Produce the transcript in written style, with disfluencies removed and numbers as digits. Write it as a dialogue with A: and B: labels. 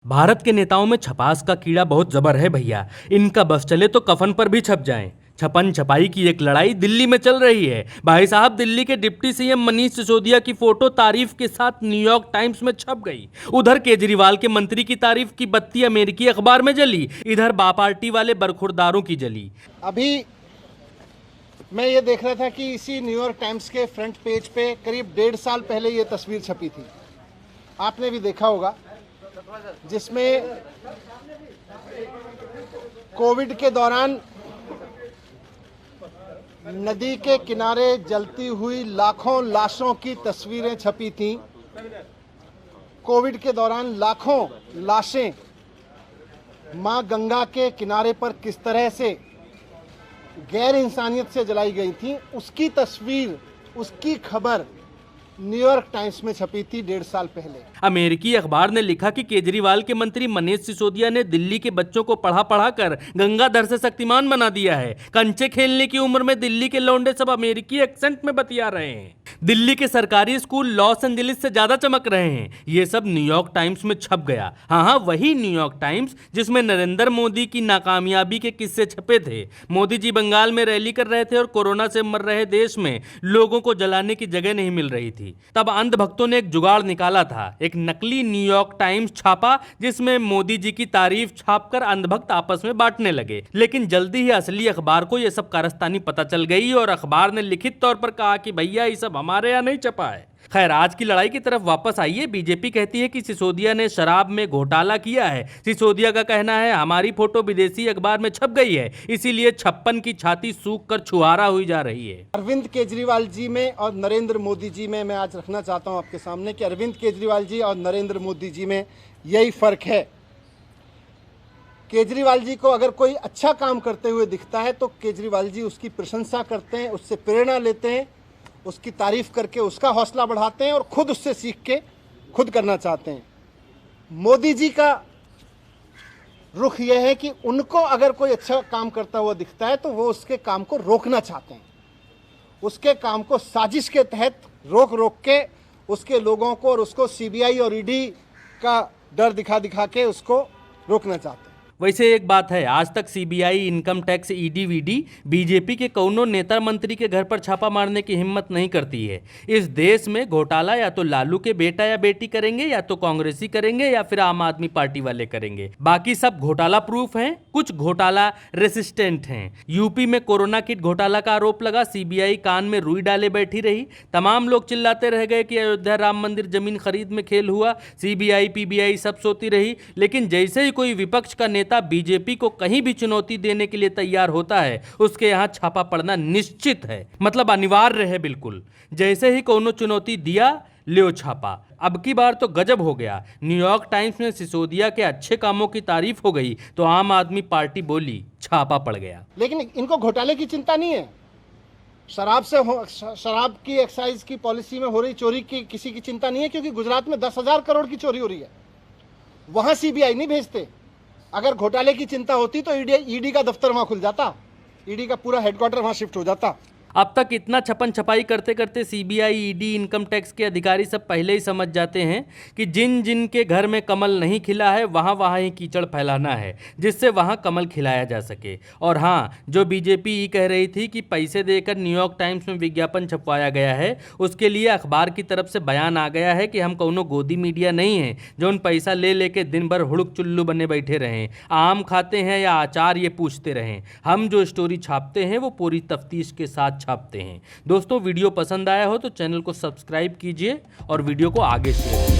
A: भारत के नेताओं में छपास का कीड़ा बहुत जबर है भैया। इनका बस चले तो कफन पर भी छप जाएं। छपन छपाई की एक लड़ाई दिल्ली में चल रही है। भाई साहब, दिल्ली के डिप्टी सीएम मनीष सिसोदिया की फोटो तारीफ के साथ न्यूयॉर्क टाइम्स में छप गई। उधर केजरीवाल के मंत्री की तारीफ की बत्ती अमेरिकी अखबार में जली, इधर बापार्टी वाले बरखुरदारों की जली।
B: अभी मैं ये देख रहा था कि इसी न्यूयॉर्क टाइम्स के फ्रंट पेज पे करीब 1.5 साल पहले ये तस्वीर छपी थी, आपने भी देखा होगा, जिसमें कोविड के दौरान नदी के किनारे जलती हुई लाखों लाशों की तस्वीरें छपी थीं। कोविड के दौरान लाखों लाशें मां गंगा के किनारे पर किस तरह से गैर इंसानियत से जलाई गई थी, उसकी तस्वीर, उसकी खबर न्यूयॉर्क टाइम्स में छपी थी 1.5 साल पहले।
A: अमेरिकी अखबार ने लिखा कि केजरीवाल के मंत्री मनीष सिसोदिया ने दिल्ली के बच्चों को पढ़ा पढ़ा कर गंगाधर से शक्तिमान बना दिया है। कंचे खेलने की उम्र में दिल्ली के लौंडे सब अमेरिकी एक्सेंट में बतिया रहे हैं। दिल्ली के सरकारी स्कूल लॉस एंजलिस से ज्यादा चमक रहे हैं। ये सब न्यूयॉर्क टाइम्स में छप गया। हाँ, वही न्यूयॉर्क टाइम्स जिसमें नरेंद्र मोदी की नाकामयाबी के किस्से छपे थे। मोदी जी बंगाल में रैली कर रहे थे और कोरोना से मर रहे देश में लोगों को जलाने की जगह नहीं मिल रही थी। तब अंधभक्तों ने एक जुगाड़ निकाला था, एक नकली न्यूयॉर्क टाइम्स छापा, जिसमें मोदी जी की तारीफ छापकर अंधभक्त आपस में बांटने लगे। लेकिन जल्दी ही असली अखबार को यह सब कारस्तानी पता चल गई और अखबार ने लिखित तौर पर कहा कि भैया ये सब हमारे यहाँ नहीं छपा है। खैर, आज की लड़ाई की तरफ वापस आइए। बीजेपी कहती है कि सिसोदिया ने शराब में घोटाला किया है। सिसोदिया का कहना है हमारी फोटो विदेशी अखबार में छप गई है, इसीलिए 56 की छाती सूख कर छुहारा हुई जा रही है।
B: अरविंद केजरीवाल जी में और नरेंद्र मोदी जी में मैं आज रखना चाहता हूं आपके सामने कि अरविंद केजरीवाल जी और नरेंद्र मोदी जी में यही फर्क है। केजरीवाल जी को अगर कोई अच्छा काम करते हुए दिखता है तो केजरीवाल जी उसकी प्रशंसा करते हैं, उससे प्रेरणा लेते हैं, उसकी तारीफ करके उसका हौसला बढ़ाते हैं और खुद उससे सीख के खुद करना चाहते हैं। मोदी जी का रुख यह है कि उनको अगर कोई अच्छा काम करता हुआ दिखता है तो वो उसके काम को रोकना चाहते हैं, उसके काम को साजिश के तहत रोक रोक के उसके लोगों को और उसको सीबीआई और ईडी का डर दिखा दिखा के उसको रोकना चाहते हैं।
A: वैसे एक बात है, आज तक सीबीआई, इनकम टैक्स, ईडी वीडी बीजेपी के कौनो नेता मंत्री के घर पर छापा मारने की हिम्मत नहीं करती है। इस देश में घोटाला या तो लालू के बेटा या बेटी करेंगे, या तो कांग्रेसी करेंगे, या फिर आम आदमी पार्टी वाले करेंगे। बाकी सब घोटाला प्रूफ हैं, कुछ घोटाला रेसिस्टेंट हैं। यूपी में कोरोना किट घोटाला का आरोप लगा, सीबीआई कान में रुई डाले बैठी रही। तमाम लोग चिल्लाते रह गए कि अयोध्या राम मंदिर जमीन खरीद में खेल हुआ। सीबीआई पीबीआई सब सोती रही। लेकिन जैसे ही कोई विपक्ष का नेता बीजेपी को कहीं भी चुनौती देने के लिए तैयार होता है, उसके यहां छापा पड़ना निश्चित है, मतलब अनिवार्य है बिल्कुल। जैसे ही कोनो चुनौती दिया, लियो छापा। अब की बार तो गजब हो गया। न्यूयॉर्क टाइम्स में सिसोदिया के अच्छे कामों की तारीफ हो गई तो आम आदमी पार्टी बोली, छापा पड़ गया।
B: लेकिन इनको घोटाले की चिंता नहीं है। शराब की एक्साइज की पॉलिसी में हो रही चोरी की किसी की चिंता नहीं है, क्योंकि गुजरात में 10,000 करोड़ की चोरी हो रही है, वहां सीबीआई नहीं भेजते। अगर घोटाले की चिंता होती तो ईडी का दफ्तर वहां खुल जाता, ईडी का पूरा हेडक्वार्टर वहां शिफ्ट हो जाता।
A: अब तक इतना छपन छपाई करते करते सीबीआई, ईडी, इनकम टैक्स के अधिकारी सब पहले ही समझ जाते हैं कि जिन जिन के घर में कमल नहीं खिला है वहाँ वहाँ ही कीचड़ फैलाना है, जिससे वहाँ कमल खिलाया जा सके। और हाँ, जो बीजेपी ये कह रही थी कि पैसे देकर न्यूयॉर्क टाइम्स में विज्ञापन छपवाया गया है, उसके लिए अखबार की तरफ से बयान आ गया है कि हम कौनो गोदी मीडिया नहीं है जो उन पैसा ले लेके दिन भर हुड़क चुल्लू बने बैठे रहें, आम खाते हैं या अचार ये पूछते रहें। हम जो स्टोरी छापते हैं वो पूरी तफ्तीश के साथ छापते हैं। दोस्तों, वीडियो पसंद आया हो तो चैनल को सब्सक्राइब कीजिए और वीडियो को आगे शेयर कीजिए।